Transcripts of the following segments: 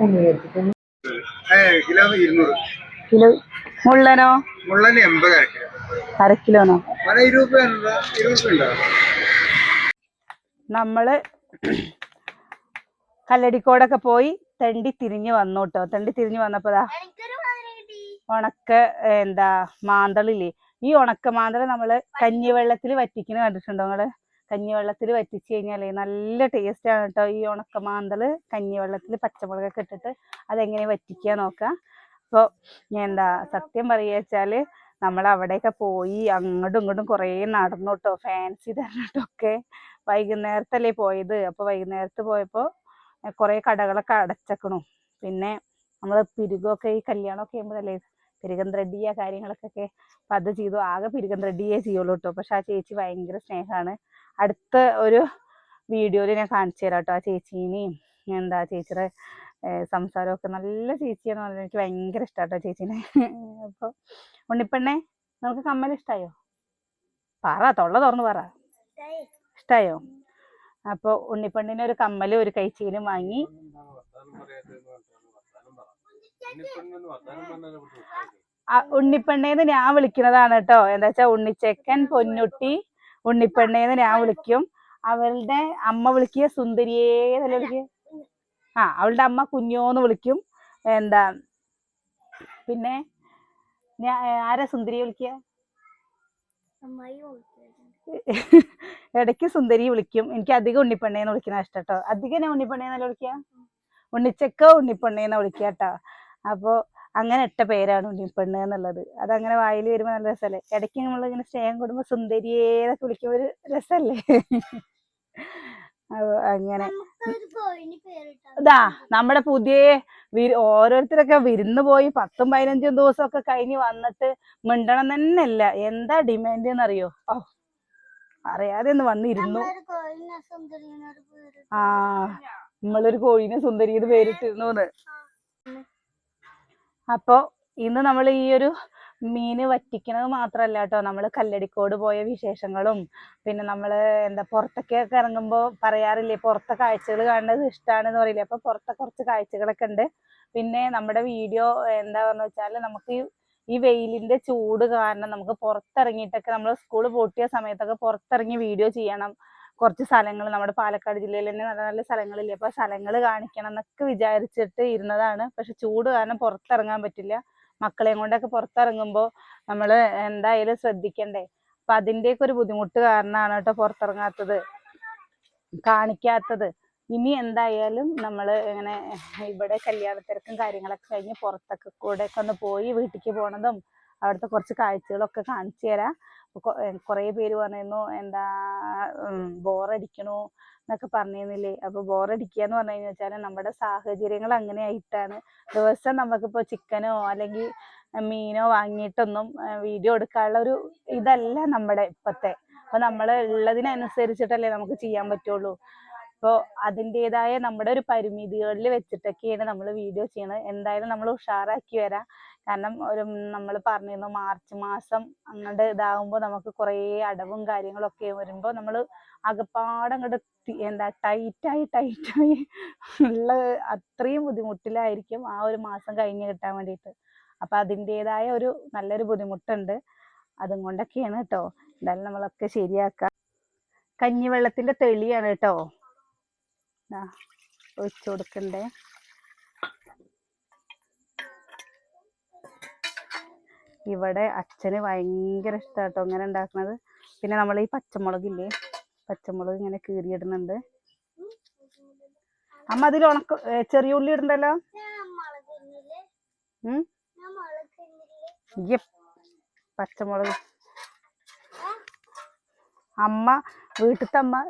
Kilo 200. Kilo മുള്ളനോ? മുള്ളന് 80 അരക്കിലോനോ? നമ്മള് കല്ലടിക്കോടൊക്കെ പോയി തെണ്ടി തിരിഞ്ഞു വന്നു കേട്ടോ. തെണ്ടി തിരിഞ്ഞു വന്നപ്പോഴാ ഉണക്ക മാന്തളില്ലേ, ഈ ഉണക്ക മാന്തള നമ്മള് കഞ്ഞിവെള്ളത്തിൽ വറ്റിക്കുന്നത് കണ്ടിട്ടുണ്ടോ നിങ്ങള്? കഞ്ഞിവെള്ളത്തിൽ വറ്റിച്ച് കഴിഞ്ഞാലേ നല്ല ടേസ്റ്റ് ആണ് കേട്ടോ ഈ ഉണക്ക മാന്തള്. കഞ്ഞിവെള്ളത്തിൽ പച്ചമുളകൊക്കെ ഇട്ടിട്ട് അതെങ്ങനെ വറ്റിക്കുക നോക്കാം. അപ്പോൾ സത്യം പറയുക നമ്മൾ അവിടെയൊക്കെ പോയി അങ്ങോട്ടും ഇങ്ങോട്ടും കുറേ നടന്നു കേട്ടോ, ഫാൻസി തരഞ്ഞിട്ടൊക്കെ. വൈകുന്നേരത്തല്ലേ പോയത്, അപ്പോൾ വൈകുന്നേരത്ത് പോയപ്പോൾ കുറേ കടകളൊക്കെ അടച്ചേക്കണു. പിന്നെ നമ്മൾ പിരുകൊക്കെ ഈ കല്യാണമൊക്കെ ചെയ്യുമ്പോഴല്ലേ പിരുകം ത്രെഡ് ചെയ്യുക കാര്യങ്ങളൊക്കെ. അപ്പം അത് ചെയ്തു. ആകെ പിരുകം ത്രെഡ് ചെയ്യേ ചെയ്യുള്ളൂ കേട്ടോ. പക്ഷെ ആ ചേച്ചി ഭയങ്കര സ്നേഹമാണ്. അടുത്ത ഒരു വീഡിയോയിൽ ഞാൻ കാണിച്ചു തരാം കേട്ടോ ആ ചേച്ചീനെയും. ചേച്ചിയുടെ സംസാരമൊക്കെ നല്ല ചേച്ചിയാണെന്ന് പറഞ്ഞാൽ എനിക്ക് ഭയങ്കര ഇഷ്ടമാട്ടോ ചേച്ചീനെ. അപ്പോൾ ഉണ്ണിപ്പെണ്ണെ, നമുക്ക് കമ്മൽ ഇഷ്ടമായോ? പറ, തൊള്ള തുറന്ന് പറ. ഇഷ്ടമായോ? അപ്പോൾ ഉണ്ണിപ്പെണ്ണിന് ഒരു കമ്മലും ഒരു കൈച്ചീനും വാങ്ങി. ഉണ്ണിപ്പെണ്ണേന്ന് ഞാൻ വിളിക്കുന്നതാണ് കേട്ടോ. എന്താ വെച്ചാൽ ഉണ്ണിച്ചക്കൻ, പൊന്നുട്ടി, ഉണ്ണിപ്പെണ്ണേന്ന് ഞാൻ വിളിക്കും. അവളുടെ അമ്മ വിളിക്കുക സുന്ദരിയേ എന്നല്ല വിളിക്കുക. അവളുടെ അമ്മ കുഞ്ഞോന്ന് വിളിക്കും. പിന്നെ ആരാ സുന്ദരിയെ വിളിക്കുക? ഇടയ്ക്ക് സുന്ദരി വിളിക്കും. എനിക്ക് അധികം ഉണ്ണിപ്പെണ്ണേന്ന് വിളിക്കുന്ന ഇഷ്ടം കേട്ടോ. അധികം ഞാൻ ഉണ്ണിപ്പെണ്ണേന്നല്ല വിളിക്കുക, ഉണ്ണിച്ചക്ക ഉണ്ണിപ്പെണ്ണേന്ന് വിളിക്കുക കേട്ടോ. അപ്പോൾ അങ്ങനെ ഇട്ട പേരാണ് ഉണ്ണിപ്പെണ്ണ് എന്നുള്ളത്. അതങ്ങനെ വായിൽ വരുമ്പോൾ നല്ല രസമല്ലേ. ഇടയ്ക്ക് നമ്മളിങ്ങനെ സ്നേഹം കൂടുമ്പോൾ സുന്ദരിയേന്നൊക്കെ വിളിക്കുമ്പോൾ ഒരു രസമല്ലേ. അങ്ങനെ ഇതാ നമ്മുടെ പുതിയ ഓരോരുത്തരൊക്കെ വിരുന്ന് പോയി 10ഉം 15ഉം ദിവസമൊക്കെ കഴിഞ്ഞ് വന്നിട്ട് മിണ്ടണം തന്നെയല്ല. എന്താ ഡിമാൻഡ് എന്നറിയോ? അറിയാതെ ഒന്ന് വന്നിരുന്നു. നമ്മളൊരു കോഴിനെ സുന്ദരിയുടെ പേരിട്ടിരുന്നു. അപ്പൊ ഇന്ന് നമ്മൾ ഈ ഒരു മീന് വറ്റിക്കണത് മാത്രല്ല കേട്ടോ, നമ്മൾ കല്ലടിക്കോട് പോയ വിശേഷങ്ങളും പിന്നെ നമ്മൾ പുറത്തൊക്കെ ഇറങ്ങുമ്പോൾ പറയാറില്ലേ പുറത്തെ കാഴ്ചകൾ കാണുന്നത് ഇഷ്ടമാണെന്ന് പറയില്ലേ. അപ്പൊ പുറത്തെ കുറച്ച് കാഴ്ചകളൊക്കെ ഉണ്ട്. പിന്നെ നമ്മുടെ വീഡിയോ എന്താന്ന് വെച്ചാൽ നമുക്ക് ഈ വെയിലിന്റെ ചൂട് കാരണം നമുക്ക് പുറത്തിറങ്ങിയിട്ടൊക്കെ നമ്മൾ സ്കൂൾ പൂട്ടിയ സമയത്തൊക്കെ പുറത്തിറങ്ങി വീഡിയോ ചെയ്യണം. കുറച്ച് സ്ഥലങ്ങൾ നമ്മുടെ പാലക്കാട് ജില്ലയിൽ തന്നെ നല്ല നല്ല സ്ഥലങ്ങളില്ലേ, അപ്പൊ സ്ഥലങ്ങൾ കാണിക്കണം എന്നൊക്കെ വിചാരിച്ചിട്ട് ഇരുന്നതാണ്. പക്ഷെ ചൂട് കാരണം പുറത്തിറങ്ങാൻ പറ്റില്ല. മക്കളെയും കൊണ്ടൊക്കെ പുറത്തിറങ്ങുമ്പോൾ നമ്മൾ എന്തായാലും ശ്രദ്ധിക്കണ്ടേ. അപ്പൊ അതിൻ്റെയൊക്കെ ഒരു ബുദ്ധിമുട്ട് കാരണമാണ് കേട്ടോ പുറത്തിറങ്ങാത്തത്, കാണിക്കാത്തത്. ഇനി എന്തായാലും നമ്മൾ ഇങ്ങനെ ഇവിടെ കല്യാണത്തിരക്കും കാര്യങ്ങളൊക്കെ കഴിഞ്ഞ് പുറത്തൊക്കെ കൂടെ ഒക്കെ ഒന്ന് പോയി വീട്ടിലേക്ക് പോണതും അവിടുത്തെ കുറച്ച് കാഴ്ചകളൊക്കെ കാണിച്ചു തരാം. കുറേ പേര് പറഞ്ഞിരുന്നു ബോറടിക്കണോ എന്നൊക്കെ പറഞ്ഞിരുന്നില്ലേ. അപ്പോൾ ബോറടിക്കുക എന്ന് പറഞ്ഞു വെച്ചാൽ നമ്മുടെ സാഹചര്യങ്ങൾ അങ്ങനെ ആയിട്ടാണ്. ദിവസം നമുക്കിപ്പോൾ ചിക്കനോ അല്ലെങ്കിൽ മീനോ വാങ്ങിയിട്ടൊന്നും വീഡിയോ എടുക്കാനുള്ള ഒരു ഇതല്ല നമ്മുടെ ഇപ്പോഴത്തെ. അപ്പോൾ നമ്മൾ ഉള്ളതിനനുസരിച്ചിട്ടല്ലേ നമുക്ക് ചെയ്യാൻ പറ്റുള്ളൂ. അപ്പോൾ അതിൻ്റെതായ നമ്മുടെ ഒരു പരിമിതികളിൽ വെച്ചിട്ടൊക്കെയാണ് നമ്മൾ വീഡിയോ ചെയ്യണത്. എന്തായാലും നമ്മൾ ഉഷാറാക്കി വരാം. കാരണം നമ്മൾ പറഞ്ഞിരുന്നു മാർച്ച് മാസം അങ്ങോട്ട് ഇതാകുമ്പോൾ നമുക്ക് കുറേ അടവും കാര്യങ്ങളൊക്കെ വരുമ്പോൾ നമ്മൾ അകപ്പാടങ്ങോട്ട് ടൈറ്റായി ഉള്ള അത്രയും ബുദ്ധിമുട്ടിലായിരിക്കും ആ ഒരു മാസം കഴിഞ്ഞ് കിട്ടാൻ വേണ്ടിയിട്ട്. അപ്പം അതിൻ്റെതായ ഒരു നല്ലൊരു ബുദ്ധിമുട്ടുണ്ട്. അതും കൊണ്ടൊക്കെയാണ് കേട്ടോ. എന്തായാലും നമ്മളൊക്കെ ശരിയാക്കാം. കഞ്ഞിവെള്ളത്തിൻ്റെ തെളിയാണ് കേട്ടോ ഒഴിച്ചു കൊടുക്കണ്ടേ. ഇവിടെ അച്ഛന് ഭയങ്കര ഇഷ്ടമാട്ടോ ഇങ്ങനെ ഉണ്ടാക്കുന്നത്. പിന്നെ നമ്മൾ ഈ പച്ചമുളകില്ലേ, പച്ചമുളക് ഇങ്ങനെ കീറിയിടുന്നുണ്ട്. അമ്മ അതിൽ ചെറിയ ഉള്ളി ഇടണ്ടല്ലോ. പച്ചമുളക് അമ്മ വീട്ടിലത്തെ അമ്മ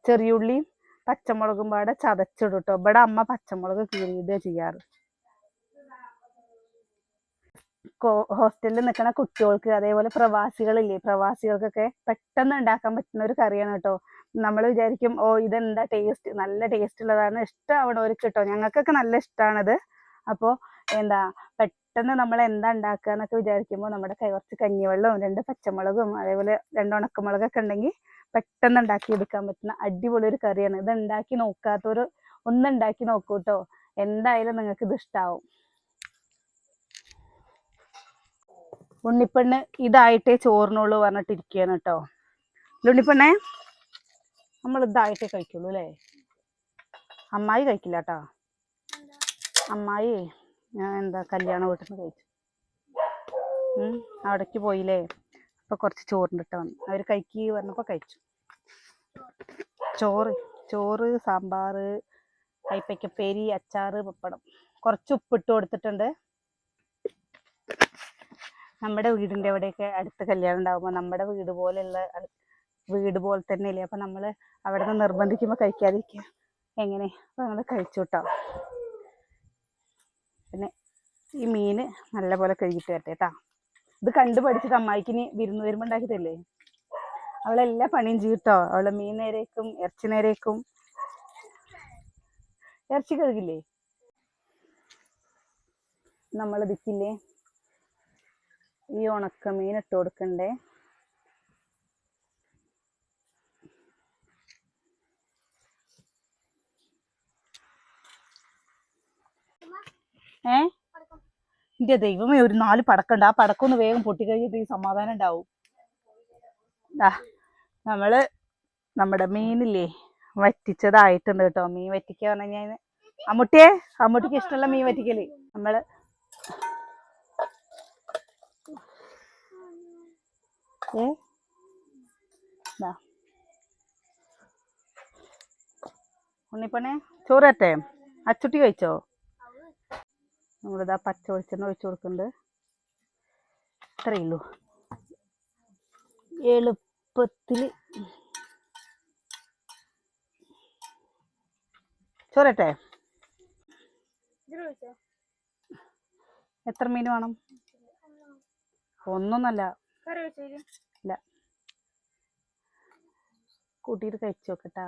ചെറിയുള്ളിയും പച്ചമുളകും പാടെ ചതച്ചിടും കേട്ടോ. ഇവിടെ അമ്മ പച്ചമുളക് കീറിയിടുക ചെയ്യാറ്. ഹോസ്റ്റലിൽ നിൽക്കുന്ന കുട്ടികൾക്ക് അതേപോലെ പ്രവാസികളില്ലേ, പ്രവാസികൾക്കൊക്കെ പെട്ടെന്ന് ഉണ്ടാക്കാൻ പറ്റുന്ന ഒരു കറിയാണ് കേട്ടോ. നമ്മൾ വിചാരിക്കും ഇതെന്താ ടേസ്റ്റ്, നല്ല ടേസ്റ്റ് ഉള്ളതാണ്, ഇഷ്ടമാവണവർക്ക് കേട്ടോ. ഞങ്ങൾക്കൊക്കെ നല്ല ഇഷ്ടമാണത്. അപ്പോൾ പെട്ടെന്ന് നമ്മൾ എന്താ ഉണ്ടാക്കുക എന്നൊക്കെ വിചാരിക്കുമ്പോൾ നമ്മുടെ കുറച്ച് കഞ്ഞിവെള്ളവും 2 പച്ചമുളകും അതേപോലെ 2 ഉണക്കമുളകൊക്കെ ഉണ്ടെങ്കിൽ പെട്ടെന്ന് ഉണ്ടാക്കി എടുക്കാൻ പറ്റുന്ന അടിപൊളി ഒരു കറിയാണ്. ഇത് ഉണ്ടാക്കി നോക്കാത്തവർ ഒന്ന് ഉണ്ടാക്കി നോക്കൂ കേട്ടോ. എന്തായാലും നിങ്ങൾക്ക് ഇത് ഇഷ്ടാവും. ഉണ്ണിപ്പെണ്ണ് ഇതായിട്ടേ ചോറിനുള്ളൂ പറഞ്ഞിട്ടിരിക്കുകയാണ് കേട്ടോ. ഉണ്ണിപ്പെണ്ണേ, നമ്മൾ ഇതായിട്ടേ കഴിക്കുള്ളൂ അല്ലേ? അമ്മായി കഴിക്കില്ല കേട്ടോ. അമ്മായി ഞാൻ കല്യാണ വീട്ടിൽ നിന്ന് കഴിച്ചു. അവിടേക്ക് പോയില്ലേ, അപ്പൊ കുറച്ച് ചോറിൻ്റെ വന്നു. അവർ കഴിക്കി പറഞ്ഞപ്പോൾ കഴിച്ചു. ചോറ് സാമ്പാർ, കൈപ്പയ്ക്കപ്പേരി, അച്ചാറ്, പപ്പടം. കുറച്ച് ഉപ്പിട്ട് കൊടുത്തിട്ടുണ്ട്. നമ്മുടെ വീടിൻ്റെ അവിടെയൊക്കെ അടുത്ത് കല്യാണം ഉണ്ടാകുമ്പോൾ നമ്മുടെ വീട് പോലെ തന്നെയല്ലേ. അപ്പം നമ്മൾ അവിടെ നിന്ന് നിർബന്ധിക്കുമ്പോൾ കഴിക്കാതിരിക്കുക എങ്ങനെ? അപ്പം നമ്മൾ കഴിച്ചു കേട്ടോ. പിന്നെ ഈ മീൻ നല്ലപോലെ കഴുകിയിട്ട് വരട്ടെ കേട്ടോ. ഇത് കണ്ടു പഠിച്ചിട്ട് അമ്മായിക്ക് ഇനി വിരുന്ന് വരുമ്പോൾ ഉണ്ടാക്കി തരില്ലേ? അവളെല്ലാ പണിയും ചെയ്യട്ടോ. അവളെ മീൻ നേരേക്കും ഇറച്ചി നേരേക്കും. ഇറച്ചി കഴുകില്ലേ? നമ്മൾ ഇതിക്കില്ലേ ഈ ഉണക്കമീൻ ഇട്ട് കൊടുക്കണ്ടേ. എന്റെ ദൈവമേ, ഒരു 4 പടക്കുണ്ട്. ആ പടക്കൊന്ന് വേഗം പൊട്ടിക്കഴിഞ്ഞിട്ട് ഈ സമാധാനം ഉണ്ടാവും. നമ്മുടെ മീനില്ലേ വറ്റിച്ചതായിട്ടുണ്ട് കേട്ടോ. മീൻ വറ്റിക്കുക പറഞ്ഞു കഴിഞ്ഞാൽ അമ്മൂട്ടിക്ക് ഇഷ്ടമുള്ള മീൻ വറ്റിക്കല്. നമ്മള് ഉണ്ണിപ്പണേ, ചോറ് തരട്ടെ? അച്ചുട്ടി കഴിച്ചോ? നമ്മളിതാ പച്ച വെളിച്ചെണ്ണ ഒഴിച്ചു കൊടുക്കുന്നുണ്ട്. ഇത്രയേ ഉള്ളൂ. എളുപ്പത്തിൽ ചോറട്ടെ. എത്ര മീൻ വേണം? ഒന്നൊന്നല്ല, ഇല്ല, കൂട്ടിയിട്ട് കഴിച്ചു നോക്കട്ടാ.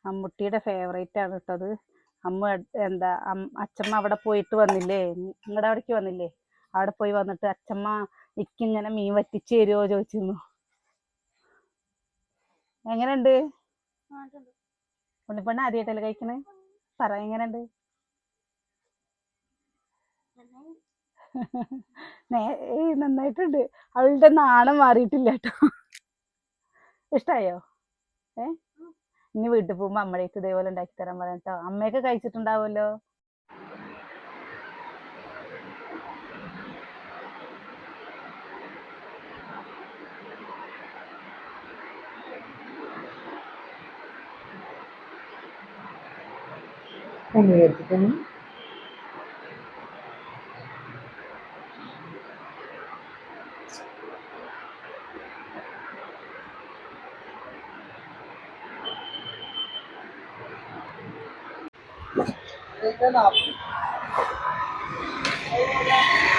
അമ്മുട്ടിയുടെ ഫേവറേറ്റ് ആണ് കേട്ടത്. അച്ഛമ്മ അവിടെ പോയിട്ട് വന്നില്ലേ, നിങ്ങളുടെ അവിടേക്ക് വന്നില്ലേ? അവിടെ പോയി വന്നിട്ട് അച്ഛമ്മ ഇക്കിങ്ങനെ മീൻ വറ്റിച്ച് തരുമോ ചോദിച്ചിരുന്നു. എങ്ങനെയുണ്ട്? ഉണ്ണിപ്പെണ്ണ ആദ്യമായിട്ടല്ലേ കഴിക്കണേ? പറ, എങ്ങനെയുണ്ട്? നന്നായിട്ടുണ്ട്. അവളുടെ നാണം മാറിയിട്ടില്ല കേട്ടോ. ഇഷ്ടായോ? ഇനി വീട്ടിൽ പോകുമ്പോ അമ്മടേക്ക് ഇതേപോലെ ഉണ്ടാക്കി തരാൻ പറയാം കേട്ടോ. അമ്മയൊക്കെ കഴിച്ചിട്ടുണ്ടാവുമല്ലോ.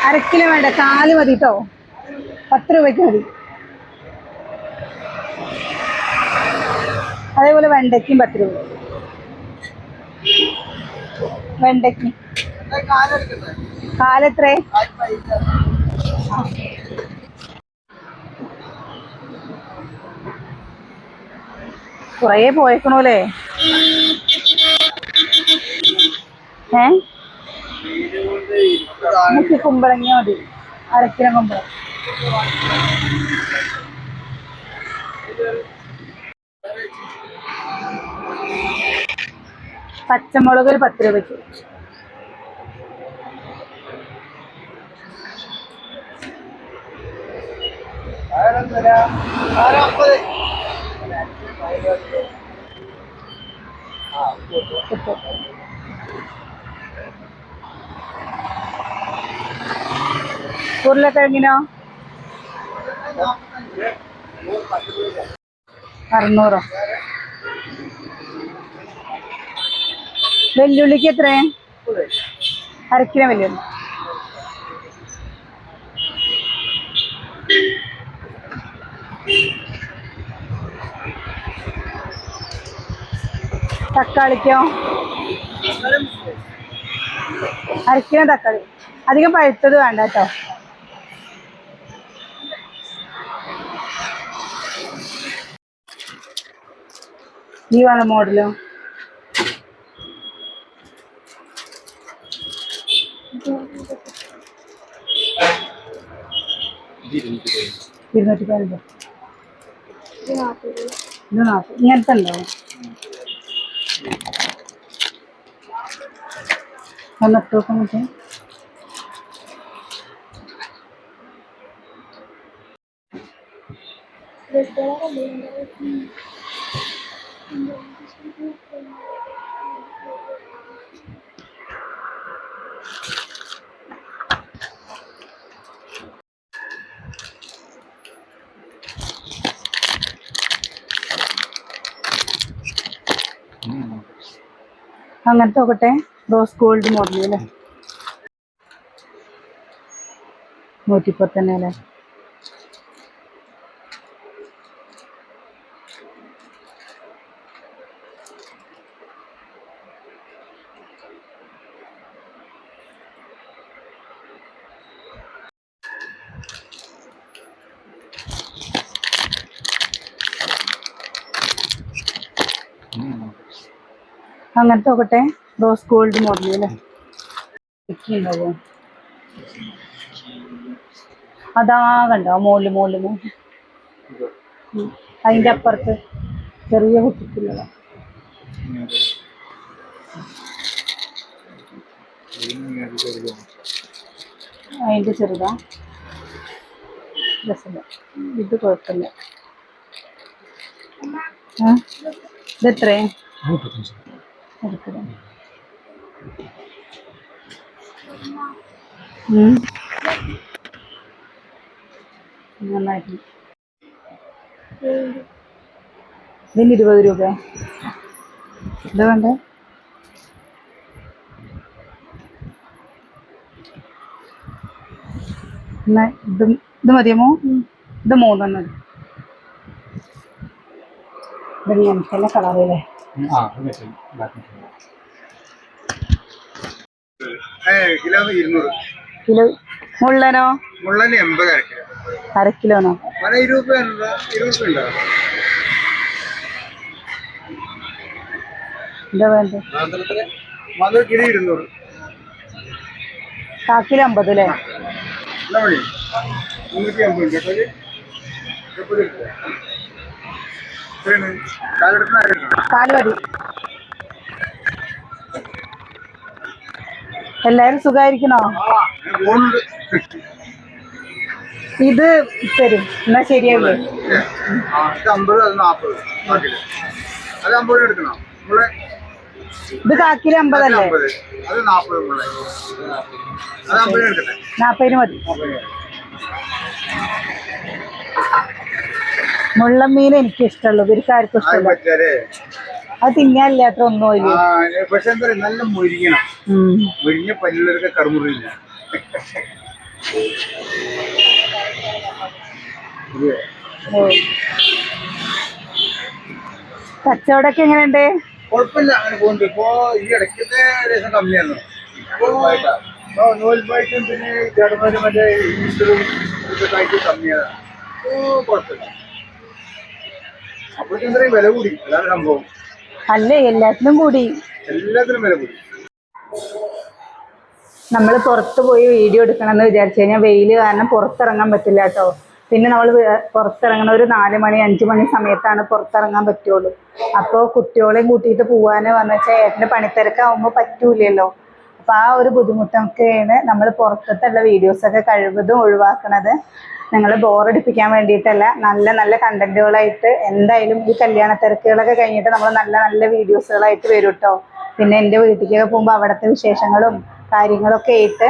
അരക്കിലോ വേണ്ട, 4 മതി കേട്ടോ. 10 രൂപയ്ക്ക് മതി. അതേപോലെ വെണ്ടയ്ക്കും 10 രൂപ. വെണ്ടയ്ക്ക് കാലെത്രേ? കുറേ പോയേക്കണോല്ലേ? എനിക്ക് കുമ്പളങ്ങ മതി, 1 കിലോ കുമ്പളങ്ങ. പച്ചമുളക് ഒരു 10 രൂപയ്ക്ക്. ഉരുളക്കിഴങ്ങിനോ? 600. വെല്ലുള്ളിക്ക് എത്രേ? 1 കിലോ വെല്ലുള്ളി. തക്കാളിക്കോ? 1 കിലോ തക്കാളി. അധികം പഴുത്തത് വേണ്ട കേട്ടോ. ഈ വേണം മോഡലോ? $215. ഇത് 40. ഇങ്ങനത്തെ ഉണ്ടോ? ഒന്നിട്ട് നോക്കാൻ പറ്റും. അങ്ങനത്തെ നോക്കട്ടെ. റോസ് ഗോൾഡ് മോഡൽ അല്ലേ? 110 തന്നെ അല്ലേ? അങ്ങനത്തെ നോക്കട്ടെ. റോസ് ഗോൾഡ് മോഡൽ അല്ലേ? ഉണ്ടാവോ? അതാ കണ്ടോ മോളില് അതിന്റെ അപ്പുറത്ത് ചെറിയ കുട്ടിക്കുള്ള അതിന്റെ ചെറുതാ. രസമില്ല, ഇത് കുഴപ്പമില്ല. ഇതെത്രേ? എടുക്കണേ. നന്നായിരുന്നു. ഇതിന് 20 രൂപ. ഇത് വേണ്ടേ? എന്നാ ഇത് മതിയമോ? ഇത് 3 നല്ല കളറല്ലേ? കിലോ 200. കിലോ മുള്ളനോ? മുള്ളന് 80 അര കിലോനോ? 20 ഉണ്ടോ? എന്താ വേണ്ടത്? കിലോ 200. കാക്കിലോ 50 അല്ലേ? 350 കേട്ടോ. കാല് മതി. എല്ലാരും സുഖായിരിക്കണോ? ഇത് തരും എന്നാ ശരിയല്ലേ? 50 അത് 40. അത് 50 എടുക്കണോ? ഇത് കാക്കില് 50 അല്ലേ? അത് 40. അത് 50 എടുക്കട്ടെ. 40 മതി. മുള്ളൻ മീൻ എനിക്ക് ഇഷ്ടമുള്ളൂ, ഇവർക്ക് ആർക്കും ഇഷ്ടമല്ല. അത് തിന്നാനില്ല അത്ര ഒന്നും ഇല്ല. പക്ഷെ എന്താ നല്ല മുരിങ്ങണം. മുരിഞ്ഞ പല്ലുള്ളവർക്ക് കറുമുറിയില്ല. കച്ചവടമൊക്കെ എങ്ങനെയുണ്ട്? കുഴപ്പമില്ല, അങ്ങനെ പോകുന്നുണ്ട്. ഇപ്പോ ഈ ഇടയ്ക്കത്തെ രസം കമ്മിയായിരുന്നു. നൂൽപ്പായിട്ടും പിന്നെ ചേട്ടന്മാരും മറ്റേ ഈസ്റ്ററും ഇതൊക്കെ കമ്മിയാണ്. കുഴപ്പമില്ല. അപ്പോഴത്തെ എന്താ വില കൂടി, അതാണ് സംഭവം. അല്ലേ എല്ലാത്തിനും കൂടി, എല്ലാത്തിനും വില കൂടി. നമ്മൾ പുറത്ത് പോയി വീഡിയോ എടുക്കണമെന്ന് വിചാരിച്ചു കഴിഞ്ഞാൽ വെയിൽ കാരണം പുറത്തിറങ്ങാൻ പറ്റില്ല കേട്ടോ. പിന്നെ നമ്മൾ പുറത്തിറങ്ങണ ഒരു 4 മണി 5 മണി സമയത്താണ് പുറത്തിറങ്ങാൻ പറ്റുള്ളൂ. അപ്പോൾ കുട്ടികളെയും കൂട്ടിയിട്ട് പോകാന് വന്നു വെച്ചാൽ ഏട്ടൻ്റെ പണിത്തിരക്കാവുമ്പോൾ പറ്റൂലല്ലോ. അപ്പോൾ ആ ഒരു ബുദ്ധിമുട്ടൊക്കെയാണ് നമ്മൾ പുറത്തുള്ള വീഡിയോസൊക്കെ കഴിവതും ഒഴിവാക്കണത്. നിങ്ങളെ ബോറടിപ്പിക്കാൻ വേണ്ടിയിട്ടല്ല, നല്ല നല്ല കണ്ടന്റുകളായിട്ട് എന്തായാലും ഈ കല്യാണ തിരക്കുകളൊക്കെ കഴിഞ്ഞിട്ട് നമ്മൾ നല്ല നല്ല വീഡിയോസുകളായിട്ട് വരും കേട്ടോ. പിന്നെ എൻ്റെ വീട്ടിലേക്കൊക്കെ പോകുമ്പോൾ അവിടുത്തെ വിശേഷങ്ങളും കാര്യങ്ങളൊക്കെ ആയിട്ട്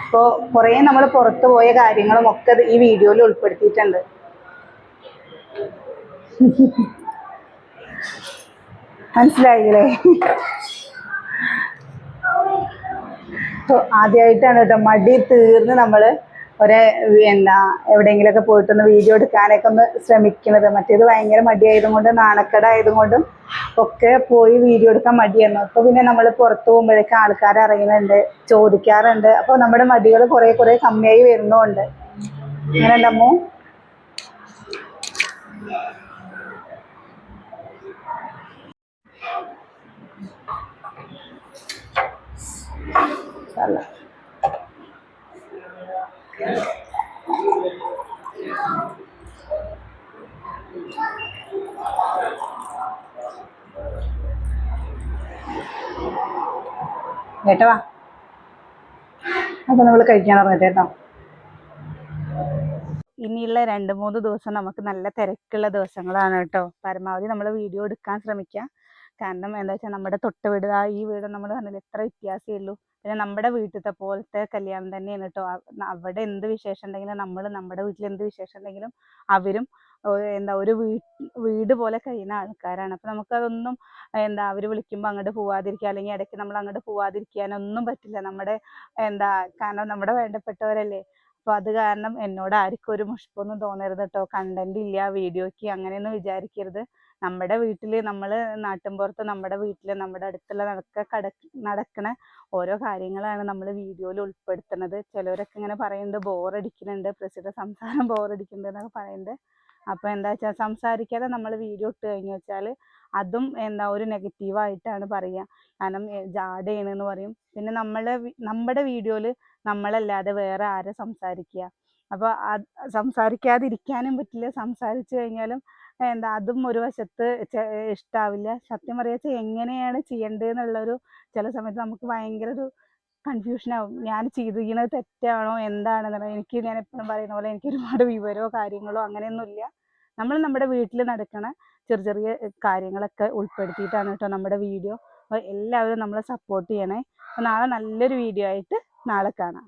ഇപ്പോൾ കുറേ നമ്മൾ പുറത്ത് പോയ കാര്യങ്ങളും ഒക്കെ ഈ വീഡിയോയിൽ ഉൾപ്പെടുത്തിയിട്ടുണ്ട്. മനസ്സിലായില്ലേ? ആദ്യമായിട്ടാണ് കേട്ടോ മടി തീർന്ന് നമ്മൾ എവിടെയെങ്കിലുമൊക്കെ പോയിട്ടൊന്ന് വീഡിയോ എടുക്കാനൊക്കെ ഒന്ന് ശ്രമിക്കുന്നത്. മറ്റേത് ഭയങ്കര മടിയായതുകൊണ്ടും നാണക്കേട് ആയതുകൊണ്ടും ഒക്കെ പോയി വീഡിയോ എടുക്കാൻ മടിയായിരുന്നു. അപ്പോൾ പിന്നെ നമ്മൾ പുറത്ത് പോകുമ്പോഴേക്കും ആൾക്കാർ അറിയുന്നുണ്ട്, ചോദിക്കാറുണ്ട്. അപ്പോൾ നമ്മുടെ മടികൾ കുറേ കമ്മിയായി വരുന്നുണ്ട്. അങ്ങനെ ഉണ്ടമ്മോ? ഇൻഷാല്ലാ. കേട്ടോ അപ്പൊ നമ്മൾ കഴിക്കാൻ പറഞ്ഞിട്ട് കേട്ടോ. ഇനിയുള്ള 2-3 ദിവസം നമുക്ക് നല്ല തിരക്കുള്ള ദിവസങ്ങളാണ് കേട്ടോ. പരമാവധി നമ്മൾ വീഡിയോ എടുക്കാൻ ശ്രമിക്കുക. കാരണം എന്താ വെച്ചാൽ നമ്മുടെ തൊട്ട് വീട് ഈ വീട് നമ്മൾ പറഞ്ഞില്ല എത്ര വ്യത്യാസമേ ഉള്ളൂ. പിന്നെ നമ്മുടെ വീട്ടിലത്തെ പോലത്തെ കല്യാണം തന്നെയാണ് കേട്ടോ. അവിടെ എന്ത് വിശേഷം ഉണ്ടെങ്കിലും നമ്മൾ നമ്മുടെ വീട്ടിൽ എന്ത് വിശേഷം ഉണ്ടെങ്കിലും അവരും എന്താ ഒരു വീട് പോലെ കഴിയുന്ന ആൾക്കാരാണ്. അപ്പം നമുക്കതൊന്നും എന്താ അവർ വിളിക്കുമ്പോൾ അങ്ങോട്ട് പോവാതിരിക്കുക, അല്ലെങ്കിൽ ഇടയ്ക്ക് നമ്മൾ അങ്ങോട്ട് പോവാതിരിക്കാനൊന്നും പറ്റില്ല. നമ്മുടെ എന്താ കാരണം നമ്മുടെ വേണ്ടപ്പെട്ടവരല്ലേ. അപ്പോൾ അത് കാരണം എന്നോട് ആർക്കും ഒരു മുഷിപ്പൊന്നും തോന്നരുത് കേട്ടോ. കണ്ടന്റ് ഇല്ല വീഡിയോയ്ക്ക് അങ്ങനെയൊന്നും വിചാരിക്കരുത്. നമ്മുടെ വീട്ടിൽ നമ്മൾ നാട്ടിൻപുറത്ത് നമ്മുടെ വീട്ടിൽ നമ്മുടെ അടുത്തുള്ള നടക്കണ ഓരോ കാര്യങ്ങളാണ് നമ്മൾ വീഡിയോയിൽ ഉൾപ്പെടുത്തുന്നത്. ചിലവരൊക്കെ ഇങ്ങനെ പറയുന്നുണ്ട് ബോറടിക്കുന്നുണ്ട്, പ്രസിദ്ധ സംസാരം ബോറടിക്കുന്നുണ്ട് എന്നൊക്കെ പറയുന്നുണ്ട്. അപ്പോൾ എന്താ വെച്ചാൽ സംസാരിക്കാതെ നമ്മൾ വീഡിയോ ഇട്ട് കഴിഞ്ഞു വെച്ചാൽ അതും എന്താ ഒരു നെഗറ്റീവായിട്ടാണ് പറയുക. കാരണം ജാടയാണെന്ന് പറയും. പിന്നെ നമ്മുടെ വീഡിയോയിൽ നമ്മളല്ലാതെ വേറെ ആരെ സംസാരിക്കുക. അപ്പോൾ സംസാരിക്കാതിരിക്കാനും പറ്റില്ല, സംസാരിച്ചു കഴിഞ്ഞാലും എന്താ അതും ഒരു വശത്ത് ഇഷ്ടാവില്ല. സത്യം പറയാച്ചാൽ എങ്ങനെയാണ് ചെയ്യേണ്ടതെന്നുള്ളൊരു ചില സമയത്ത് നമുക്ക് ഭയങ്കര ഒരു കൺഫ്യൂഷനാവും. ഞാൻ ചെയ്തിരിക്കുന്നത് തെറ്റാണോ എന്താണെന്നുള്ളത്. ഞാൻ എപ്പോഴും പറയുന്ന പോലെ എനിക്ക് ഒരുപാട് വിവരമോ കാര്യങ്ങളോ അങ്ങനെയൊന്നുമില്ല. നമ്മൾ നമ്മുടെ വീട്ടിൽ നടക്കണ ചെറിയ ചെറിയ കാര്യങ്ങളൊക്കെ ഉൾപ്പെടുത്തിയിട്ടാണ് കേട്ടോ നമ്മുടെ വീഡിയോ. അപ്പോൾ എല്ലാവരും നമ്മളെ സപ്പോർട്ട് ചെയ്യണേ. അപ്പോൾ നാളെ നല്ലൊരു വീഡിയോ ആയിട്ട് നാളെ കാണാം.